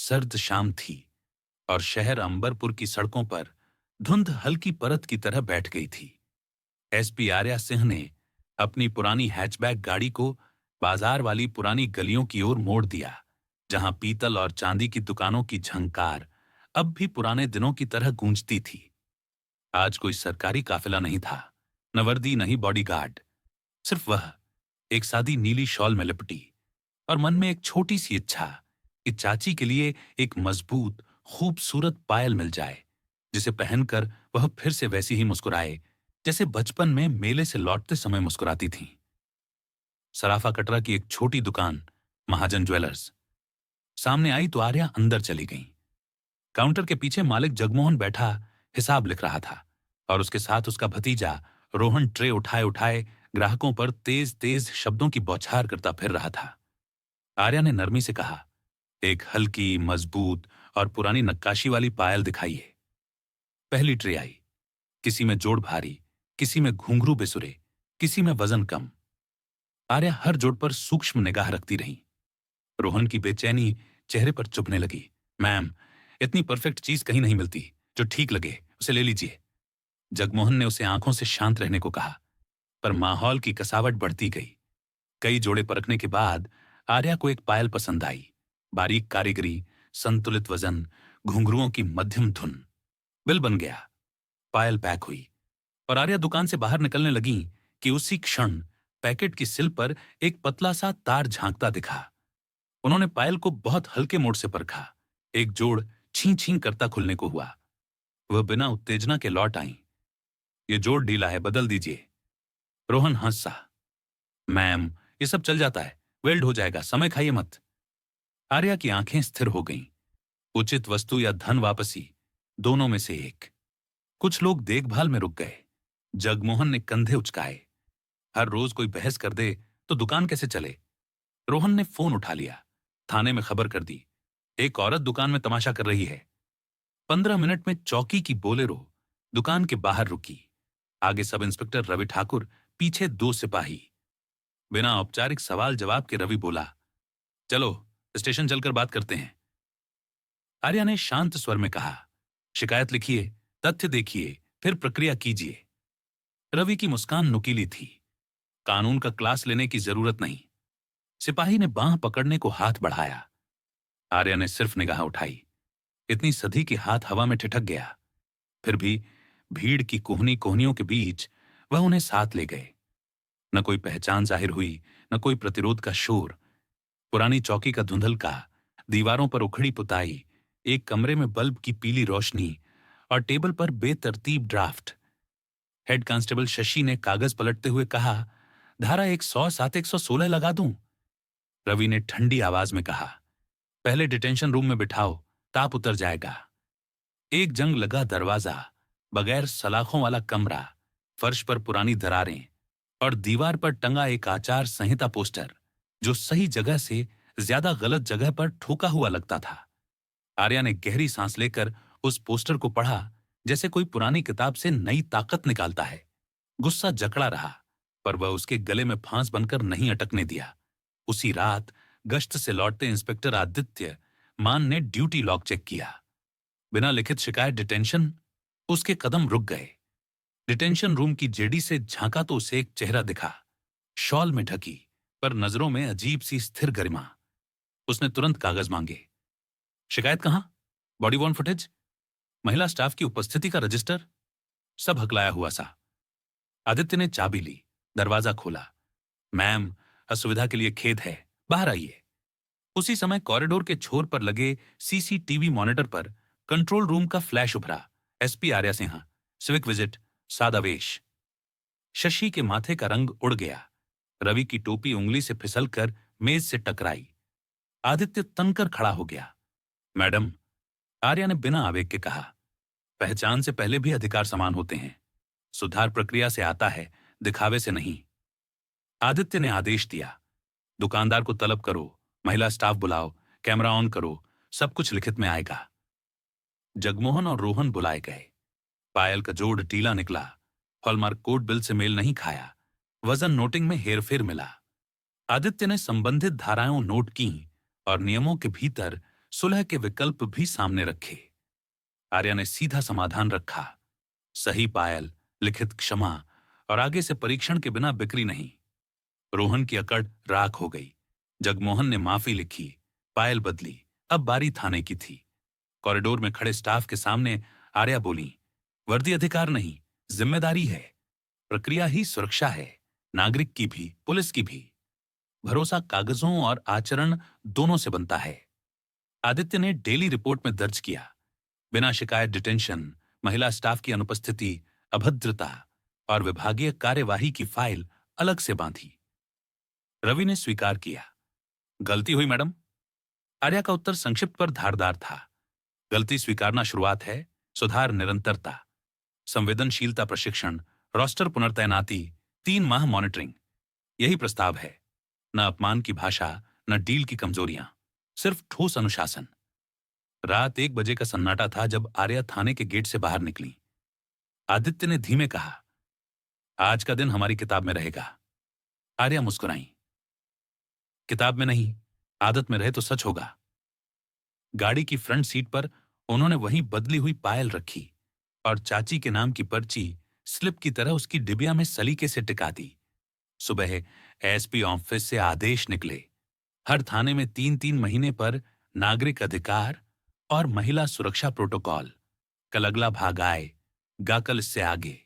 सर्द शाम थी और शहर अंबरपुर की सड़कों पर धुंध हल्की परत की तरह बैठ गई थी। एसपी आर्या सिंह ने अपनी पुरानी हैचबैक गाड़ी को बाजार वाली पुरानी गलियों की ओर मोड़ दिया, जहां पीतल और चांदी की दुकानों की झंकार अब भी पुराने दिनों की तरह गूंजती थी। आज कोई सरकारी काफिला नहीं था, न वर्दी नहीं बॉडीगार्ड, सिर्फ वह, एक सादी नीली शॉल में लिपटी, और मन में एक छोटी सी इच्छा कि चाची के लिए एक मजबूत खूबसूरत पायल मिल जाए, जिसे पहनकर वह फिर से वैसी ही मुस्कुराए जैसे बचपन में मेले से लौटते समय मुस्कुराती थीं। सराफा कटरा की एक छोटी दुकान, महाजन ज्वेलर्स, सामने आई तो आर्या अंदर चली गई। काउंटर के पीछे मालिक जगमोहन बैठा हिसाब लिख रहा था और उसके साथ उसका भतीजा रोहन ट्रे उठाए उठाए ग्राहकों पर तेज तेज शब्दों की बौछार करता फिर रहा था। आर्या ने नरमी से कहा, एक हल्की, मजबूत और पुरानी नक्काशी वाली पायल दिखाइए। पहली ट्रे आई। किसी में जोड़ भारी, किसी में घुंघरू बेसुरे, किसी में वजन कम। आर्या हर जोड़ पर सूक्ष्म निगाह रखती रही। रोहन की बेचैनी चेहरे पर चुभने लगी। मैम, इतनी परफेक्ट चीज कहीं नहीं मिलती, जो ठीक लगे उसे ले लीजिए। जगमोहन ने उसे आंखों से शांत रहने को कहा, पर माहौल की कसावट बढ़ती गई। कई जोड़े परखने के बाद आर्या को एक पायल पसंद आई। बारीक कारीगरी, संतुलित वजन, घुंघरुओं की मध्यम धुन। बिल बन गया, पायल पैक हुई और आर्या दुकान से बाहर निकलने लगी कि उसी क्षण पैकेट की सिल पर एक पतला सा तार झांकता दिखा। उन्होंने पायल को बहुत हल्के मोड़ से परखा। एक जोड़ छीं छीं करता खुलने को हुआ। वह बिना उत्तेजना के लौट आईं। ये जोड़ ढीला है, बदल दीजिए। रोहन हंसा। मैम, ये सब चल जाता है, वेल्ड हो जाएगा, समय खाइए मत। आर्या की आंखें स्थिर हो गईं। उचित वस्तु या धन वापसी, दोनों में से एक। कुछ लोग देखभाल में रुक गए। जगमोहन ने कंधे उचकाए। हर रोज कोई बहस कर दे तो दुकान कैसे चले। रोहन ने फोन उठा लिया, थाने में खबर कर दी, एक औरत दुकान में तमाशा कर रही है। 15 मिनट में चौकी की बोलेरो दुकान के बाहर रुकी। आगे सब इंस्पेक्टर रवि ठाकुर, पीछे 2 सिपाही। बिना औपचारिक सवाल जवाब के रवि बोला, चलो स्टेशन चलकर बात करते हैं। आर्या ने शांत स्वर में कहा, शिकायत लिखिए, तथ्य देखिए, फिर प्रक्रिया कीजिए। रवि की मुस्कान नुकीली थी। कानून का क्लास लेने की जरूरत नहीं। सिपाही ने बांह पकड़ने को हाथ बढ़ाया। आर्या ने सिर्फ निगाह उठाई। इतनी सदी के हाथ हवा में ठिठक गया। फिर भी भीड़ की कोहनी कोहनियों के बीच वह उन्हें साथ ले गए। न कोई पहचान जाहिर हुई, न कोई प्रतिरोध का शोर। पुरानी चौकी का धुंधलका, दीवारों पर उखड़ी पुताई, एक कमरे में बल्ब की पीली रोशनी और टेबल पर बेतरतीब ड्राफ्ट। हेड कांस्टेबल शशि ने कागज पलटते हुए कहा, धारा 107 116 लगा दूं? रवि ने ठंडी आवाज में कहा, पहले डिटेंशन रूम में बिठाओ, ताप उतर जाएगा। एक जंग लगा दरवाजा, बगैर सलाखों वाला कमरा, फर्श पर पुरानी दरारें और दीवार पर टंगा एक आचार संहिता पोस्टर, जो सही जगह से ज्यादा गलत जगह पर ठोका हुआ लगता था। आर्या ने गहरी सांस लेकर उस पोस्टर को पढ़ा, जैसे कोई पुरानी किताब से नई ताकत निकालता है। गुस्सा जकड़ा रहा, पर वह उसके गले में फांस बनकर नहीं अटकने दिया। उसी रात गश्त से लौटते इंस्पेक्टर आदित्य मान ने ड्यूटी लॉक चेक किया। बिना लिखित शिकायत डिटेंशन। उसके कदम रुक गए। डिटेंशन रूम की जेडी से झांका तो उसे एक चेहरा दिखा, शॉल में ढकी, पर नजरों में अजीब सी स्थिर गरिमा। उसने तुरंत कागज मांगे। शिकायत कहां? Body worn footage? महिला स्टाफ की उपस्थिति का रजिस्टर? सब हकलाया हुआ सा। आदित्य ने चाबी ली, दरवाजा खोला। मैम, असुविधा के लिए खेद है, बाहर आइए। उसी समय कॉरिडोर के छोर पर लगे सीसीटीवी मॉनिटर पर कंट्रोल रूम का फ्लैश उभरा। SP Arya Sinha, civic visit, सादा वेश। शशि के माथे का रंग उड़ गया। रवि की टोपी उंगली से फिसलकर मेज से टकराई। आदित्य तनकर खड़ा हो गया। मैडम, आर्या ने बिना आवेग के कहा, पहचान से पहले भी अधिकार समान होते हैं। सुधार प्रक्रिया से आता है, दिखावे से नहीं। आदित्य ने आदेश दिया, दुकानदार को तलब करो, महिला स्टाफ बुलाओ, कैमरा ऑन करो, सब कुछ लिखित में आएगा। जगमोहन और रोहन बुलाए गए। पायल का जोड़ ढीला निकला, हॉलमार्क कोड बिल से मेल नहीं खाया, वजन नोटिंग में हेरफेर मिला। आदित्य ने संबंधित धाराएं नोट की और नियमों के भीतर सुलह के विकल्प भी सामने रखे। आर्या ने सीधा समाधान रखा, सही पायल, लिखित क्षमा और आगे से परीक्षण के बिना बिक्री नहीं। रोहन की अकड़ राख हो गई। जगमोहन ने माफी लिखी, पायल बदली। अब बारी थाने की थी। कॉरिडोर में खड़े स्टाफ के सामने आर्या बोली, वर्दी अधिकार नहीं, जिम्मेदारी है। प्रक्रिया ही सुरक्षा है, नागरिक की भी, पुलिस की भी। भरोसा कागजों और आचरण दोनों से बनता है। आदित्य ने डेली रिपोर्ट में दर्ज किया, बिना शिकायत डिटेंशन, महिला स्टाफ की अनुपस्थिति, अभद्रता और विभागीय कार्यवाही की फाइल अलग से बांधी। रवि ने स्वीकार किया, गलती हुई मैडम। आर्या का उत्तर संक्षिप्त पर धारदार था। गलती स्वीकारना शुरुआत है, सुधार निरंतरता। संवेदनशीलता प्रशिक्षण, रोस्टर पुनर्तैनाती, 3 माह मॉनिटरिंग, यही प्रस्ताव है। न अपमान की भाषा, न डील की कमजोरियां, सिर्फ ठोस अनुशासन। रात 1 बजे का सन्नाटा था जब आर्या थाने के गेट से बाहर निकली। आदित्य ने धीमे कहा, आज का दिन हमारी किताब में रहेगा। आर्या मुस्कुराई, किताब में नहीं, आदत में रहे तो सच होगा। गाड़ी की फ्रंट सीट पर उन्होंने वही बदली हुई पायल रखी और चाची के नाम की पर्ची स्लिप की तरह उसकी डिबिया में सलीके से टिका दी। सुबह एसपी ऑफिस से आदेश निकले, हर थाने में 3-3 महीने पर नागरिक अधिकार और महिला सुरक्षा प्रोटोकॉल। कल अगला भाग आए, गाकल इससे आगे।